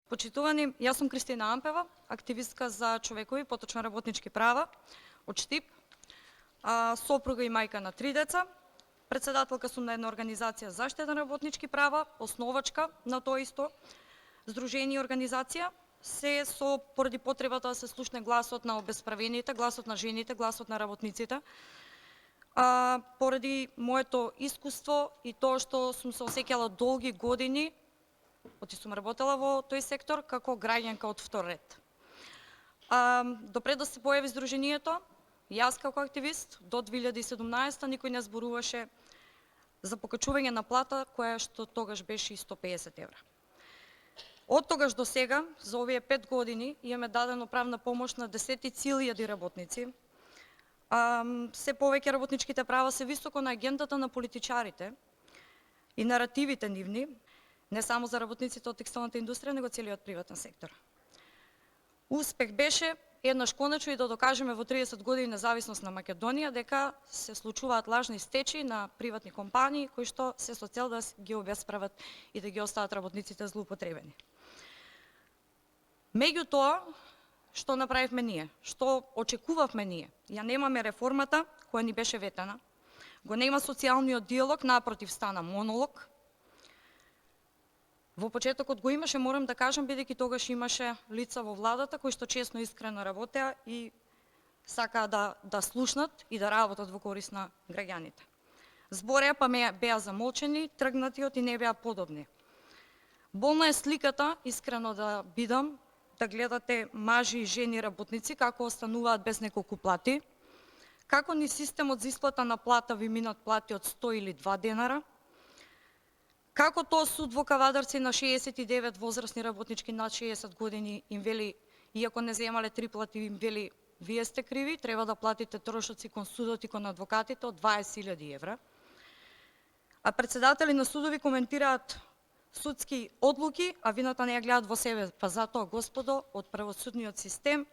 Почитувани, јас сум Кристина Ампева, активистка за човекови, поточно работнички права од Штип, сопруга и мајка на 3 деца. Председателка сум на една организација за заштита на работнички права, основачка на тоа исто здружение и организација, се со поради потребата да се слушне гласот на обесправените, гласот на жените, гласот на работниците. Поради моето искуство и тоа што сум се осеќала долги години, оти сум работела во тој сектор како граѓанка од втор ред. Допред да се појави здруженијето, јас како активист до 2017 никој не зборуваше за покачување на плата која што тогаш беше и 150 евра. Од тогаш до сега, за овие 5 години, имаме дадено правна помош на десетици илјади работници. Се повеќе работничките права се високо на агендата на политичарите и наративите нивни, не само за работниците од текстилната индустрија, него целиот приватен сектор. Успех беше еднаш конечно и да докажеме во 30 години независност на Македонија дека се случуваат лажни стечаи на приватни компании кои што се со цел да ги обесправат и да ги остават работниците злоупотребени. Меѓутоа, што направивме ние? Што очекувавме ние? Ја немаме реформата која ни беше ветена, го нема социјалниот диалог, напротив стана монолог. Во почетокот го имаше, морам да кажам, бидејќи тогаш имаше лица во владата кои што честно искрено работеа и сакаа да слушнат и да работат во корист на граѓаните. Збореа па беа замолчени, тргнати и не беа подобни. Болна е сликата, искрено да бидам, да гледате мажи и жени работници како остануваат без неколку плати, како ни системот за исплата на плата ви минат плати од 100 или 2 денара, како тоа суд во Кавадарци на 69 возрастни работнички над 60 години им вели, иако не земале 3 плати, им вели, вие сте криви, треба да платите трошоци кон судот и кон адвокатите од 20.000 евра. А председатели на судови коментираат судски одлуки, а вината не ја гледат во себе. Па затоа, господо, од правосудниот систем,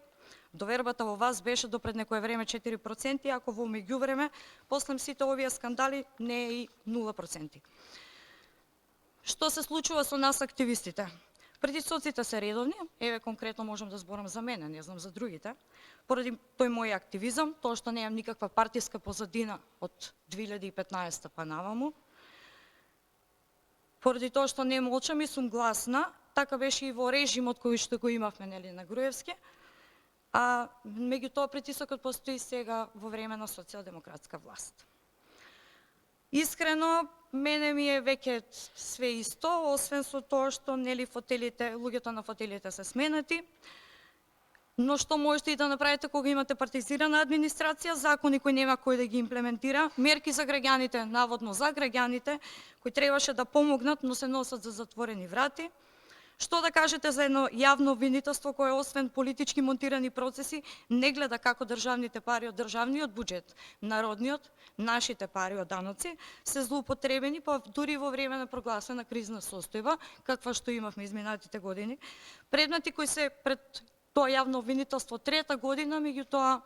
довербата во вас беше до пред некое време 4%, ако во меѓувреме, после сите овие скандали, не е и 0%. Што се случува со нас активистите? Притисоците се редовни, еве конкретно можам да зборам за мене, не знам за другите, поради тој мој активизам, тоа што немам никаква партиска позадина од 2015 па наваму, поради тоа што не молчам и сум гласна, така беше и во режимот кој што го имавме на Груевски, а меѓутоа притисокот постои сега во време на социјалдемократска власт. Искрено, мене ми е веќе све исто, освен со тоа што луѓето на фотелите се сменати, но што можете и да направите кога имате партизирана администрација, закони кои нема кој да ги имплементира, мерки за граѓаните, наводно за граѓаните, кои требаше да помогнат, но се носат за затворени врати. Што да кажете за едно јавно обвинителство кое освен политички монтирани процеси не гледа како државните пари од државниот буџет, народниот, нашите пари од даноци се злоупотребени, па дури во време на прогласена кризна состојба, каква што имавме изминатите години. Предмети кои се пред тоа јавно обвинителство 3-та година, меѓутоа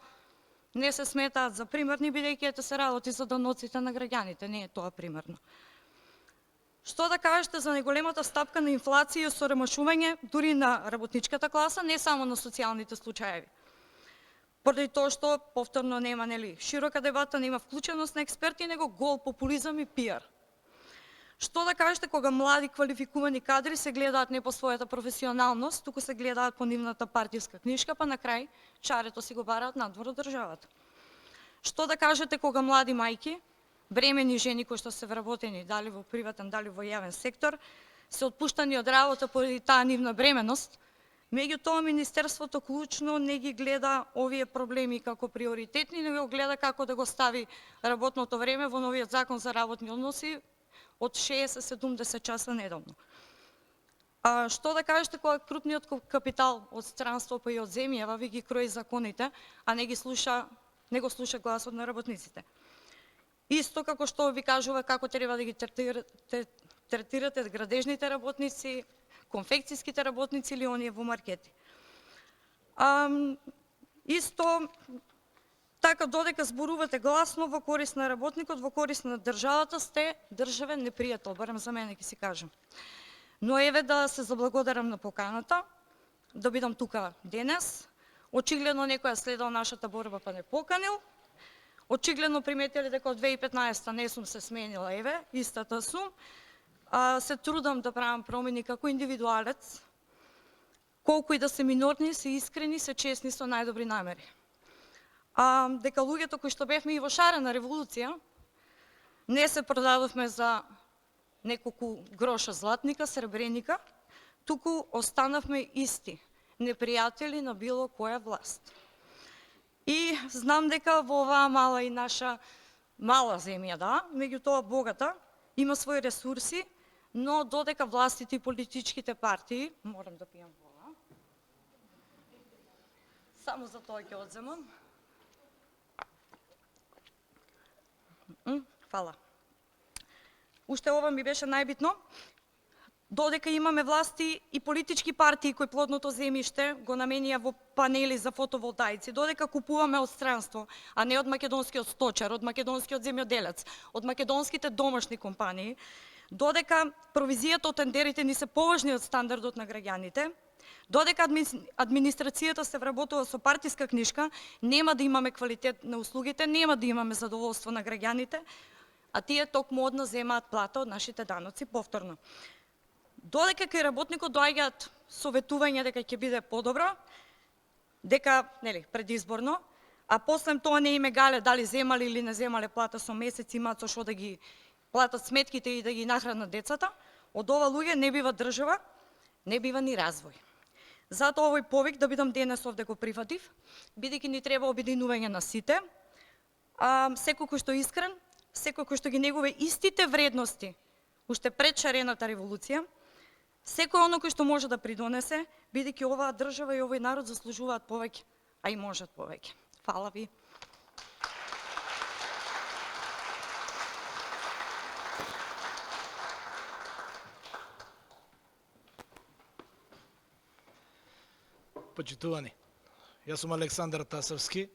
не се сметаат за примерни, бидејќи ете се работи за доноците на граѓаните, не е тоа примерно. Што да кажете за најголемата стапка на инфлација и осоромашување дури на работничката класа, не само на социјалните случаеви. Поради тоа што повторно нема широка дебата, нема вклученост на експерти, него гол популизам и пиар. Што да кажете кога млади квалификувани кадри се гледаат не по својата професионалност, туку се гледаат по нивната партиска книжка, па на крај чарето си го бараат надвор од државата. Што да кажете кога млади мајки, бремени жени кои што се вработени дали во приватен, дали во јавен сектор, се отпуштани од работа поради таа нивна бременост, меѓутоа Министерството клучно не ги гледа овие проблеми како приоритетни, него гледа како да го стави работното време во новиот закон за работни односи од 60-70 часа неделно. Што да кажете кога крупниот капитал од странство па и од земјава ви ги крои законите, а не го слуша гласот на работниците? Исто како што ви кажува како треба да ги третирате градежните работници, конфекцијските работници или оние во маркети. Исто така додека зборувате гласно во корист на работникот, во корист на државата, сте државен непријател, барем за мене ќе си кажам. Но еве да се заблагодарам на поканата, да бидам тука денес. Очигледно некој следал нашата борба па не поканил. Очигледно приметиле дека од 2015 не сум се сменила, еве, истата сум. Се трудам да правам промени како индивидуалец, колку и да се минорни, се искрени, се честни со најдобри намери. Дека луѓето кои што бевме и во шарена револуција, не се продадовме за неколку гроша златника, сребреника, туку останавме исти, непријатели на било која власт. И знам дека во оваа мала и наша мала земја, да, меѓутоа богата, има своји ресурси, но додека властите и политичките партии, морам да пијам вода, само за тоа ќе одземам. Фала. Уште ова ми беше најбитно. Додека имаме власти и политички партии кои плодното земјиште го наменија во панели за фотоволтаици, додека купуваме од странство, а не од македонскиот сточар, од македонскиот земјоделец, од македонските домашни компании, додека провизијата од тендерите ни се поважни од стандардот на граѓаните, додека администрацијата се вработува со партиска книшка, нема да имаме квалитет на услугите, нема да имаме задоволство на граѓаните, а тие токму од нас земаат плата од нашите даноци повторно. Додека кај работникот доаѓаат советувања дека ќе биде подобро, дека, нели, предизборно, а после тоа не име гале дали земале или не земале плата со месец, имаат со што да ги платат сметките и да ги нахранат децата, од ова луѓе не бива држава, не бива ни развој. Затоа овој повик да бидам денес овде го прифатив, бидејќи ни треба обединување на сите, секој кој што искрен, секој кој што ги негува истите вредности, уште пред шарената револуција, секој оно кој што може да придонесе, бидејќи оваа држава и овој народ заслужуваат повеќе, а и можат повеќе. Фала ви. Почитувани, јас сум Александар Тасовски,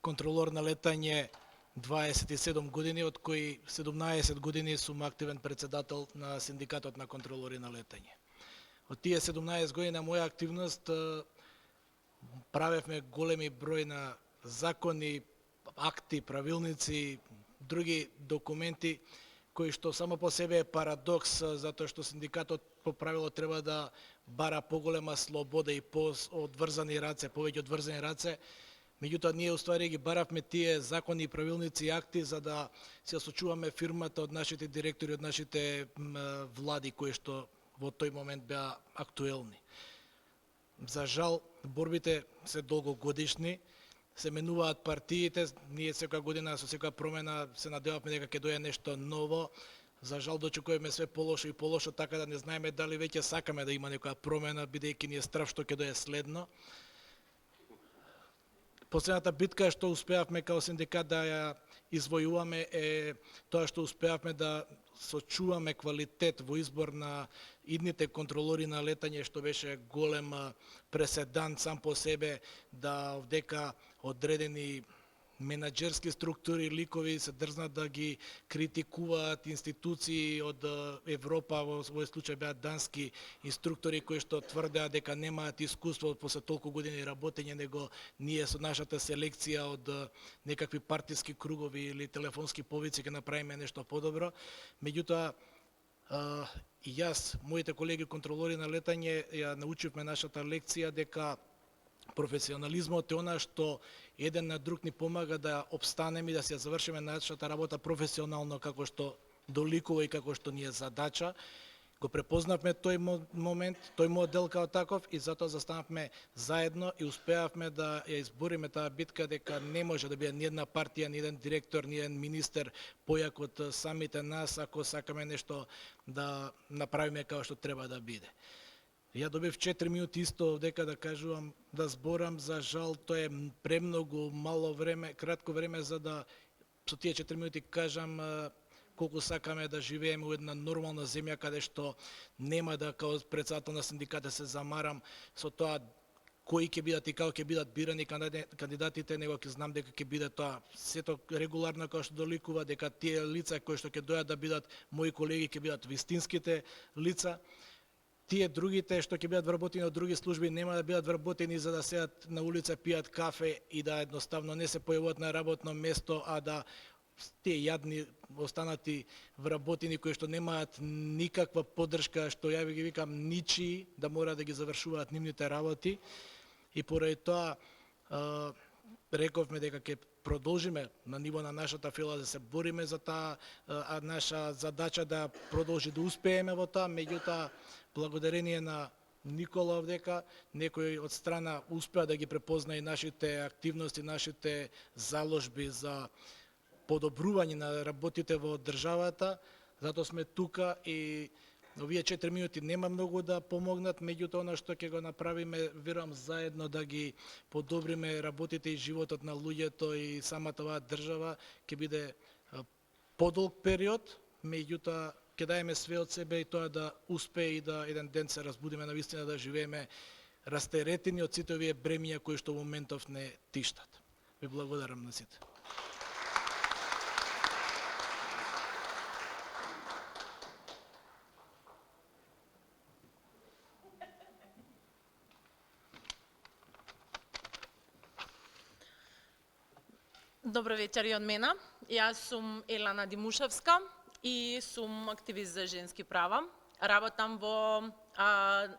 контролор на летање 27 години, од кои 17 години сум активен председател на Синдикатот на контролори на летање. Од тие 17 години на моја активност правевме големи број на закони, акти, правилници, други документи кои што само по себе е парадокс, затоа што синдикатот по правило треба да бара поголема слобода и одврзани раце, повеќе одврзани раце. Меѓутоа, ние уствари ги баравме тие закони и правилници и акти за да се сочуваме фирмата од нашите директори, од нашите влади кои што во тој момент беа актуелни. За жал, борбите се долгогодишни, се менуваат партиите, ние секоја година со секоја промена се надевавме дека ќе дојде нешто ново. За жал дочекуваме све полошо и полошо, така да не знаеме дали веќе сакаме да има некоја промена, бидејќи ни е страв што ќе дојде следно. Последната битка што успеавме као синдикат да ја извојуваме е тоа што успеавме да сочуваме квалитет во избор на идните контролори на летање, што беше голем преседан сам по себе, да овдека одредени менаџерски структури, ликови се дрзнат да ги критикуваат институции од Европа, во овој случај беа дански инструктори кои што тврдеа дека немаат искуство после толку години работење, него ние со нашата селекција од некакви партиски кругови или телефонски повици ќе направиме нешто подобро. Меѓутоа, и јас, моите колеги контролори на летање, ја научивме нашата лекција дека професионализмот е она што еден на друг ни помага да обстанеме и да се завршиме нашата работа професионално како што доликува и како што ни е задача. Го препознавме тој момент, тој модел као таков и затоа застанавме заедно и успеавме да ја избориме таа битка дека не може да биде ни една партија, ни еден директор, ни еден министер појак од самите нас ако сакаме нешто да направиме како што треба да биде. Ја добив 4 минути исто дека да кажувам, да зборам, за жал тоа е премногу мало време, кратко време за да со тие 4 минути кажам колку сакаме да живееме во една нормална земја каде што нема да као председател на синдиката се замарам со тоа кои ќе бидат и како ќе бидат бирани кандидатите, него ќе знам дека ќе биде тоа сето регуларно како што доликува, дека тие лица кои што ќе дојдат да бидат мои колеги ќе бидат вистинските лица. тие другите што ќе бидат вработени од други служби нема да бидат вработени за да седат на улица, пијат кафе и да едноставно не се појавуваат на работно место, а да тие јадни останати вработени кои што немаат никаква поддршка, што ја ги викам ничии, да мора да ги завршуваат нивните работи. И поради тоа рековме дека ќе продолжиме на ниво на нашата фила да се бориме за таа наша задача да продолжи да успееме во тоа, меѓутоа благодарение на Никола овдека, некој од страна успеа да ги препознае нашите активности, нашите заложби за подобрување на работите во државата, затоа сме тука и овие 4 минути нема многу да помогнат, меѓутоа она што ќе го направиме, верувам заедно да ги подобриме работите и животот на луѓето и самата оваа држава, ќе биде подолг период, меѓутоа ќе даеме све од себе и тоа да успее и да еден ден се разбудиме навистина да живееме растеретени од сите овие бремиња кои што во моментов не тиштат. Ви благодарам на сите. Добро вечер и од мене. Јас сум Елана Димушевска и сум активист за женски права. Работам во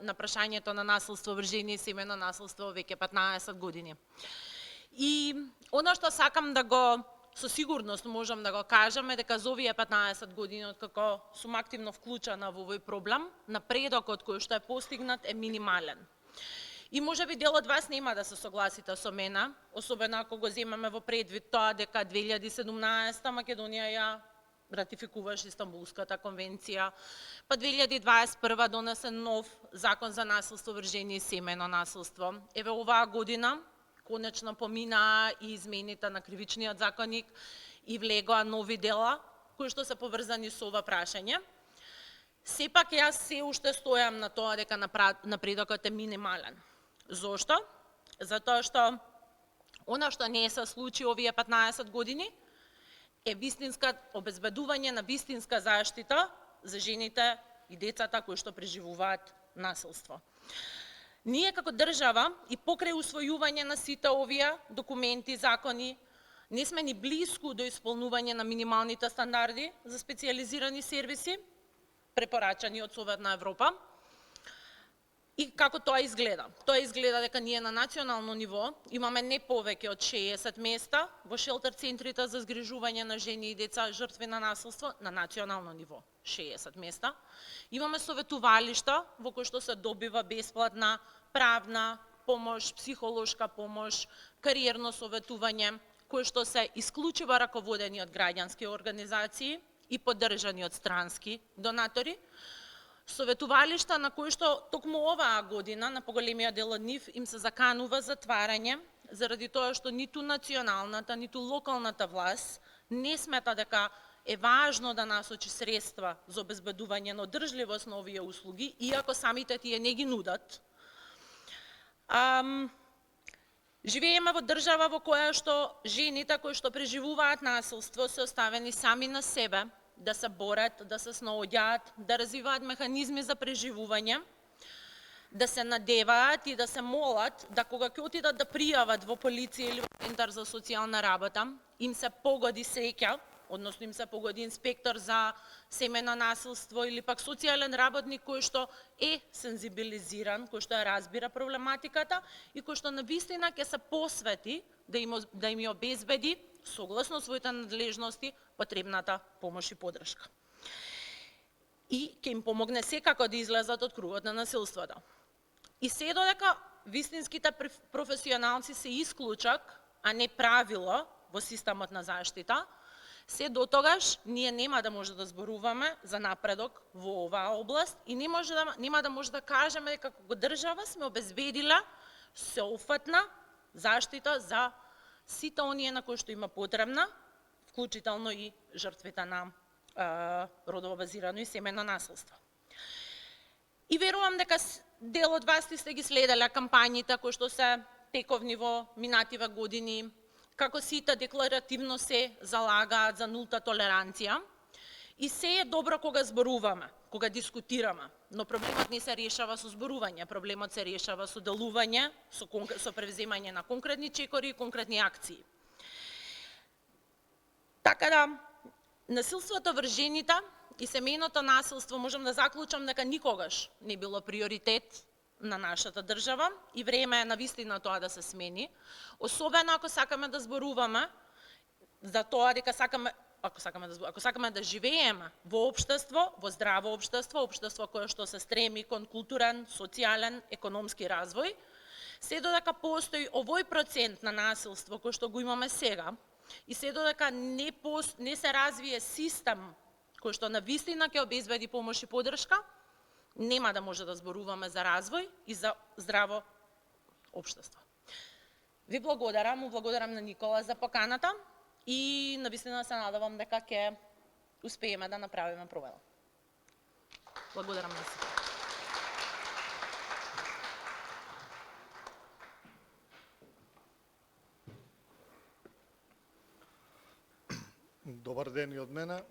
на прашањето на насилство врз жени и семејно насилство веќе 15 години. И она што сакам да го со сигурност можам да го кажам е дека за овие 15 години откако сум активно вклучена во овој проблем, напредокот кој што е постигнат е минимален. И можеби дел од вас нема да се согласите со мене, особено ако го земаме во предвид тоа дека 2017 Македонија ја ратификуваше Истанбулската конвенција, па 2021 донесен нов закон за насилство врз жени и семејно насилство. Еве оваа година конечно поминаа и измените на кривичниот законник и влегоа нови дела кои што се поврзани со ова прашање. Сепак јас се уште стојам на тоа дека напредокот е минимален. Зошто? Затоа што она што не се случи овие 15 години е вистинска обезбедување на вистинска заштита за жените и децата кои што преживуваат насилство. Ние како држава и покрај усвојување на сите овие документи и закони не сме ни блиску до исполнување на минималните стандарди за специјализирани сервиси препорачани од Советна Европа. И како тоа изгледа? Тоа изгледа дека ние на национално ниво имаме не повеќе од 60 места во шелтер центрите за згрижување на жени и деца жртви на насилство на национално ниво. 60 места. Имаме советувалишта во кои што се добива бесплатна правна помош, психолошка помош, кариерно советување, кои што се исклучиво раководени од граѓански организации и поддржани од странски донатори. Советувалишта на кои што токму оваа година на поголемиот дел од нив им се заканува затварање заради тоа што ниту националната, ниту локалната власт не смета дека е важно да насочи средства за обезбедување на одржливост на овие услуги, иако самите тие не ги нудат. Живееме во држава во која што жените кои што преживуваат насилство се оставени сами на себе, да се борат, да се снаоѓаат, да развиваат механизми за преживување, да се надеваат и да се молат да кога ќе отидат да пријават во полиција или во центар за социјална работа, им се погоди среќа, односно им се погоди инспектор за семејно насилство или пак социјален работник кој што е сензибилизиран, кој што ја разбира проблематиката и кој што навистина ќе се посвети да им обезбеди согласно своите надлежности потребната помош и поддршка. И ќе им помогне секако да излезат од кругот на насилството. И се додека вистинските професионалци се исклучок, а не правило во системот на заштита, се дотогаш ние нема да може да зборуваме за напредок во оваа област и нема да може да кажеме дека како држава сме обезбедиле сеопфатна заштита за сите оние на кои што има потребна, вклучително и жртвите на родово базирано и семејно насилство. И верувам дека дел од вас сте ги следеле кампањите кои што се тековни во минативе години, како сите декларативно се залагаат за нулта толеранција. И се е добро кога зборуваме, кога дискутираме. Но проблемот не се решава со зборување, проблемот се решава со делување, со превземање на конкретни чекори и конкретни акции. Така да, насилството врз жените и семејното насилство можам да заклучам дека никогаш не било приоритет на нашата држава и време е навистина тоа да се смени, особено ако сакаме да зборуваме за тоа дека ако сакаме да живееме во општество, во здраво општество, општество кое што се стреми кон културен, социјален, економски развој, се додека постои овој процент на насилство кој што го имаме сега и се додека не се развие систем кој што навистина ќе обезбеди помош и поддршка, нема да може да зборуваме за развој и за здраво општество. Ви благодарам на Никола за поканата и навистина се надевам дека ќе успееме да направиме провел. Благодарам на сите. Добар ден и од мене.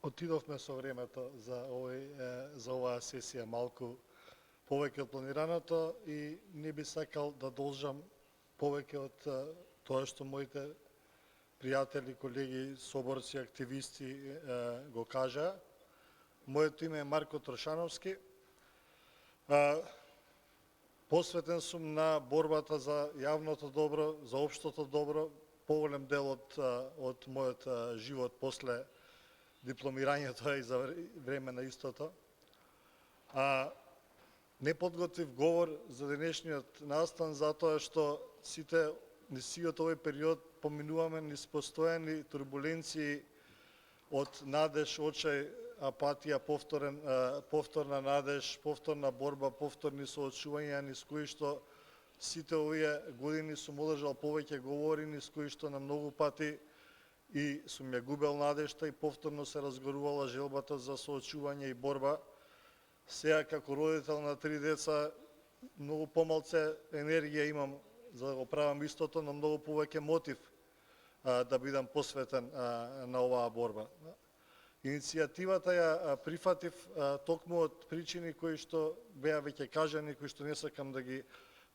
Отидовме со времето за оваа сесија малку повеќе од планираното и не би сакал да должам повеќе од тоа што моите пријатели, колеги, соборци, активисти го кажа. Моето име е Марко Трошановски. Посветен сум на борбата за јавното добро, за општото добро, поголем дел од мојот живот после дипломирањето и за време на истото. Не подготвив говор за денешниот настан затоа што сите сиот овој период поминуваме низ постојани турбуленции од надеж, очај, апатија, повторна надеж, повторна борба, повторни соочувања низ кои што сите овие години сум одржал повеќе говори низ кои што на многу пати и сум ја губел надежта и повторно се разгорувала желбата за соочување и борба. Сега како родител на 3 деца многу помалце енергија имам за да го правам истото, но многу повеќе мотив да бидам посветен на оваа борба. Иницијативата ја прифатив токму од причини кои што беа веќе кажани, кои што не сакам да ги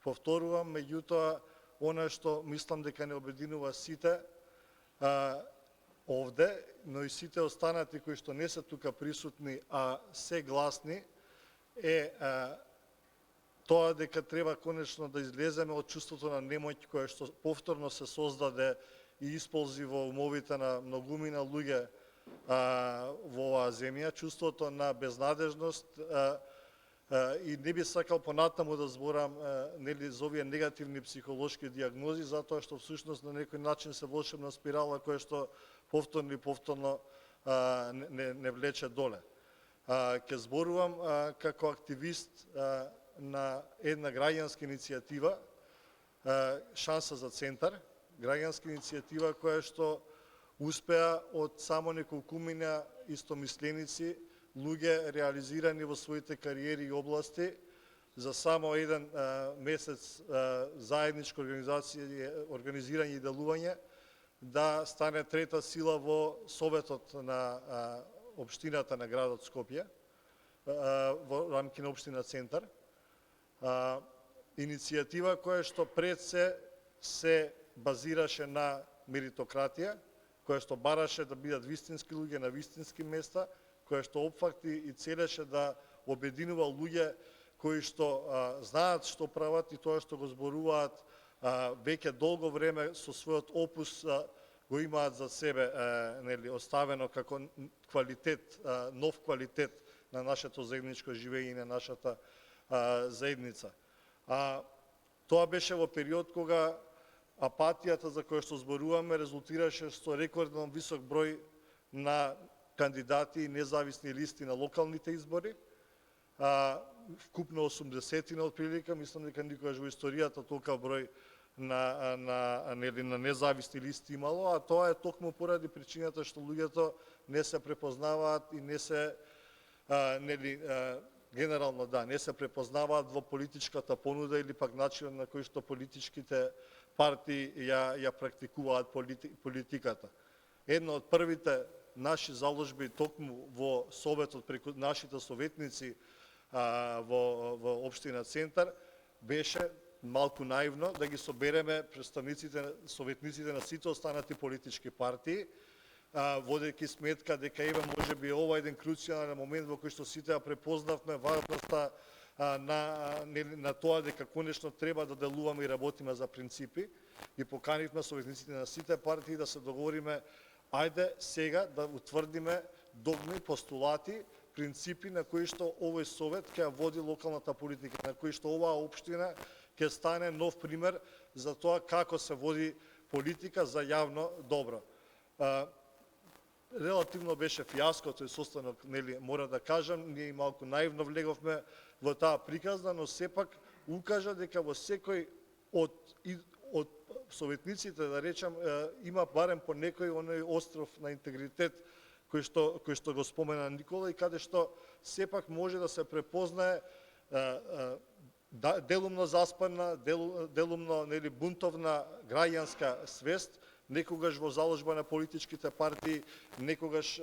повторувам, меѓутоа она што мислам дека не обединува сите овде, но и сите останати кои што не се тука присутни, а се гласни, е тоа дека треба конечно да излеземе од чувството на немоќ кое што повторно се создаде и исползи во умовите на многумина луѓе во оваа земја, чувството на безнадежност и не би сакал понатаму да зборам за овие негативни психолошки диагнози, затоа што всушност на некој начин се волшебна спирала која што повторно не влече доле. Ке зборувам како активист на една граѓанска иницијатива, Шанса за центар, граѓанска иницијатива која што успеа од само неколкумина истомисленици, луѓе реализирани во своите кариери и области, за само еден месец заедничко организирање и делување, да стане трета сила во Советот на општината на градот Скопје, во рамки на општина Центар. Иницијатива која што пред се базираше на меритократија, која што бараше да бидат вистински луѓе на вистински места, која што опфакти и целеше да обединува луѓе кои што знаат што прават и тоа што го зборуваат веќе долго време со својот опус го имаат за себе оставено како квалитет, нов квалитет на нашето заедничко живење и на нашата заедница. Тоа беше во период кога апатијата за која што зборуваме резултираше со рекордно висок број на кандидати и независни листи на локалните избори, вкупно 80 отприлика, мислам дека никогаш во историјата толкав број на независни листи имало, а тоа е токму поради причината што луѓето не се препознаваат и не се генерално не се препознаваат во политичката понуда или пак начинот на кој што политичките партии ја практикуваат политиката. Една од првите наши заложби токму во Советот преку нашите советници во општина Центар беше малку наивно да ги собереме советниците на сите останати политички партии, водејќи сметка дека еве можеби ова е еден круцијален момент во кој што сите ја препознавме важноста на тоа дека конечно треба да делуваме и работиме за принципи и поканивме советниците на сите партии да се договориме ајде сега да утврдиме догми, постулати, принципи на кои што овој совет ќе води локалната политика, на кои што оваа општина ќе стане нов пример за тоа како се води политика за јавно добро. Релативно беше фијаско тој состанок, нели, мора да кажам, ние малку наивно влеговме во таа приказна, но сепак укажа дека во секој од советниците, да речам, има барем по некој оној остров на интегритет кој што го спомена Никола и каде што сепак може да се препознае делумно заспана, делумно, нели, бунтовна граѓанска свест, некогаш во заложба на политичките партии, некогаш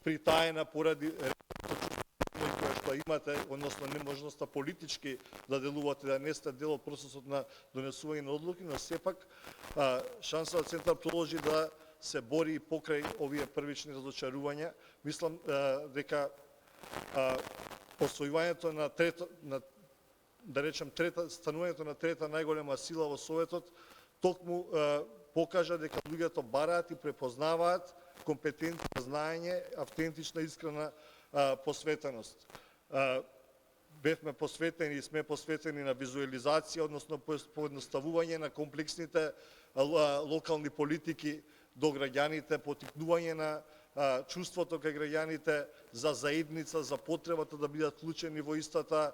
притаена поради која што имате, односно неможноста политички да делувате, да не сте дел од процесот на донесување на одлуки, но сепак Шансова Центар продолжи да се бори и покрај овие првични разочарувања. Мислам дека освојувањето на станувањето на трета најголема сила во Советот токму покажа дека луѓето бараат и препознаваат компетентно знаење, автентична, искрена посветеност. Бевме посветени и сме посветени на визуализација, односно поедноставување на комплексните локални политики до граѓаните, потикнување на чувството кај граѓаните за заедница, за потребата да бидат вклучени во истата,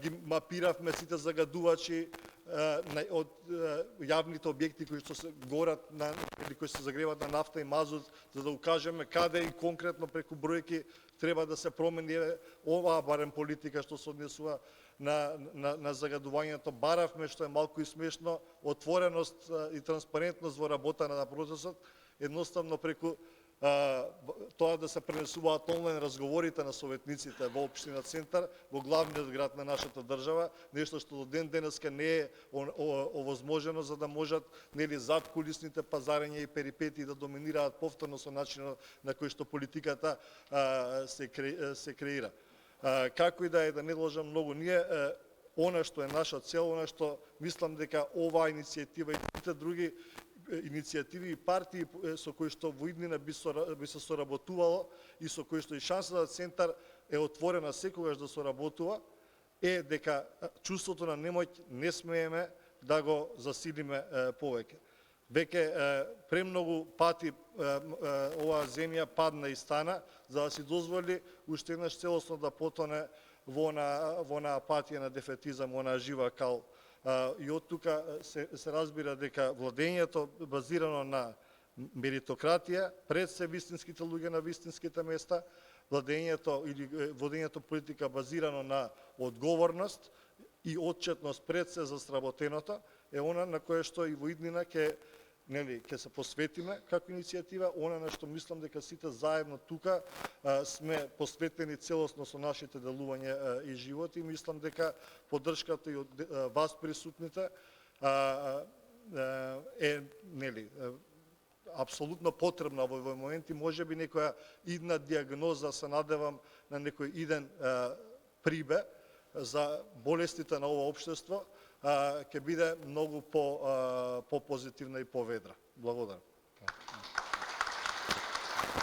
ги мапиравме сите загадувачи од јавните објекти кои што се горат или кои се загреват на нафта и мазут, за да укажеме каде и конкретно преку бројки треба да се промени оваа барем политика што се однесува на загадувањето. Баравме, што е малку и смешно, отвореност и транспарентност во работа на процесот, едноставно преку тоа да се пренесуваат онлайн разговорите на советниците во општина Центар, во главниот град на нашата држава, нешто што до ден денеска не е овозможено за да можат, нели, зад кулисните пазарења и перипетии да доминираат повторно со начинот на кој што политиката се креира. Како и да е, да не ложам многу, ние она што е наша цел, она што мислам дека оваа иницијатива и сите други иницијативи и партии со кои што во иднина би се соработувало и со кои што и Шансова Центар е отворена секогаш да соработува, е дека чувството на немоќ не смееме да го засилиме повеќе. Веќе премногу пати оваа земја падна и стана за да си дозволи уште еднаш целосно да потоне во на апатија, на дефетизам, во на жива кал. И од тука се разбира дека владењето базирано на меритократија, пред се вистинските луѓе на вистинските места, владењето или водењето политика базирано на одговорност и отчетност пред се за сработеното, е она на кое што и во иднина ќе се посветиме како иницијатива, она на што мислам дека сите заедно тука сме посветени целосно со нашите делувања и живот, и мислам дека поддршката и од вас присутните е апсолутно потребна во овој момент и можеби некоја идна диагноза, се надевам на некој иден прибе за болестите на ова општество, ќе биде многу по-позитивна и поведра. Благодарам.